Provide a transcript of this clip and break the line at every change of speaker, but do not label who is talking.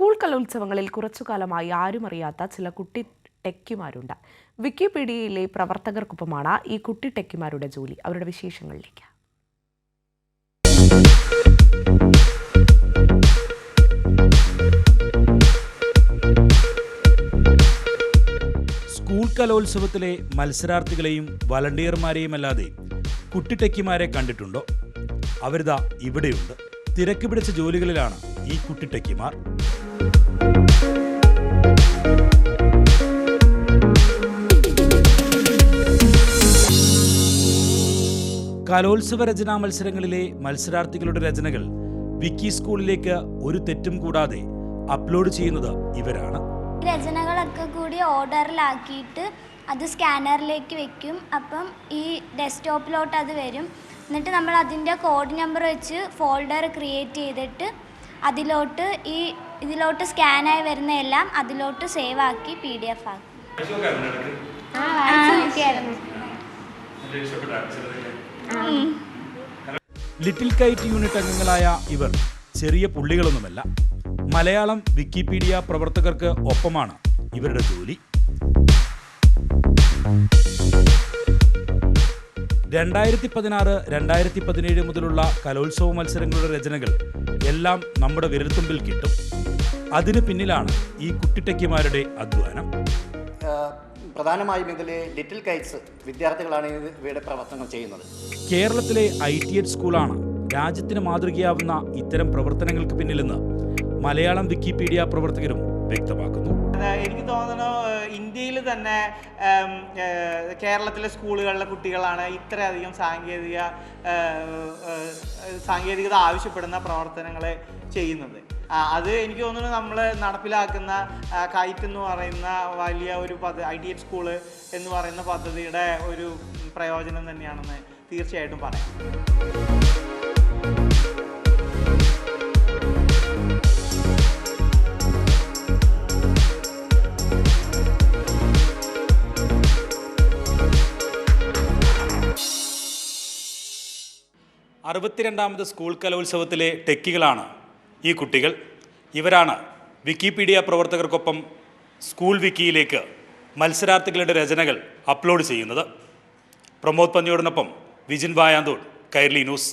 School കലോത്സവങ്ങളിൽ കുറച്ചുകാലമായി ആരും അറിയാത്ത ചില കുട്ടി ടെക്കിമാരുണ്ട്. വിക്കിപീഡിയയിലെ പ്രവർത്തകർക്കൊപ്പമാണ് ഈ കുട്ടി ടെക്കിമാരുടെ ജോലി. അവരുടെ വിശേഷങ്ങളിലേക്ക്.
സ്കൂൾ കലോത്സവത്തിലെ മത്സരാർത്ഥികളെയും വളണ്ടിയർമാരെയും അല്ലാതെ കുട്ടി ടെക്കിമാരെ കണ്ടിട്ടുണ്ടോ? അവരിതാ ഇവിടെയുണ്ട്. തിരക്ക് പിടിച്ച ജോലികളിലാണ് ഈ കുട്ടി ടെക്കിമാർ. കലോത്സവ രചനാ മത്സരങ്ങളിലെ മത്സരാർത്ഥികളുടെ രചനകൾ വിക്കി സ്കൂളിലേക്ക് ഒരു തെറ്റും കൂടാതെ അപ്ലോഡ് ചെയ്യുന്നത് ഇവരാണ്.
രചനകളൊക്കെ കൂടി ഓർഡറിലാക്കിയിട്ട് അത് സ്കാനറിലേക്ക് വെക്കും. അപ്പം ഈ ഡെസ്ക്ടോപ്പിലോട്ട് അത് വരും. എന്നിട്ട് നമ്മൾ അതിൻ്റെ കോഡ് നമ്പർ വെച്ച് ഫോൾഡർ ക്രിയേറ്റ് ചെയ്തിട്ട് ഇതിലോട്ട് സ്കാനായി വരുന്ന എല്ലാം അതിലോട്ട് സേവ് ആക്കി PDF ആക്കും.
ലിറ്റിൽ കൈറ്റ് യൂണിറ്റ് അംഗങ്ങളായ ഇവർ ചെറിയ പുള്ളികളൊന്നുമല്ല. മലയാളം വിക്കിപീഡിയ പ്രവർത്തകർക്ക് ഒപ്പമാണ് ഇവരുടെ ജോലി. 2016-2017 മുതലുള്ള കലോത്സവ മത്സരങ്ങളുടെ രചനകൾ എല്ലാം നമ്മുടെ വിരൽത്തുമ്പിൽ കിട്ടും. അതിന് പിന്നിലാണ് ഈ കുട്ടിടെക്കിമാരുടെ അധ്വാനം.
പ്രധാനമായും ഇതിൽ ലിറ്റിൽ കൈറ്റ്സ് വിദ്യാർത്ഥികളാണ് ഇവയുടെ പ്രവർത്തനങ്ങൾ ചെയ്യുന്നത്.
കേരളത്തിലെ ITED സ്കൂളാണ് രാജ്യത്തിന് മാതൃകയാവുന്ന ഇത്തരം പ്രവർത്തനങ്ങൾക്ക് പിന്നിലെന്ന് മലയാളം വിക്കിപീഡിയ പ്രവർത്തകരും വ്യക്തമാക്കുന്നു.
എനിക്ക് തോന്നുന്നു ഇന്ത്യയിൽ തന്നെ കേരളത്തിലെ സ്കൂളുകളിലെ കുട്ടികളാണ് ഇത്രയധികം സാങ്കേതികത ആവശ്യപ്പെടുന്ന പ്രവർത്തനങ്ങൾ ചെയ്യുന്നത്. അത് എനിക്ക് തോന്നുന്നു നമ്മൾ നടപ്പിലാക്കുന്ന കൈറ്റ് എന്ന് പറയുന്ന വലിയ ഒരു ITED സ്കൂള് എന്ന് പറയുന്ന പദ്ധതിയുടെ ഒരു പ്രയോജനം തന്നെയാണെന്ന് തീർച്ചയായിട്ടും പറയാം.
അറുപത്തിരണ്ടാമത് സ്കൂൾ കലോത്സവത്തിലെ ടെക്കികളാണ് ഈ കുട്ടികൾ. ഇവരാണ് വിക്കിപീഡിയ പ്രവർത്തകർക്കൊപ്പം സ്കൂൾ വിക്കിയിലേക്ക് മത്സരാർത്ഥികളുടെ രചനകൾ അപ്ലോഡ് ചെയ്യുന്നത്. പ്രമോദ് പന്നിയോടിനൊപ്പം വിജിൻ വായാന്തോട്, കൈരളി ന്യൂസ്.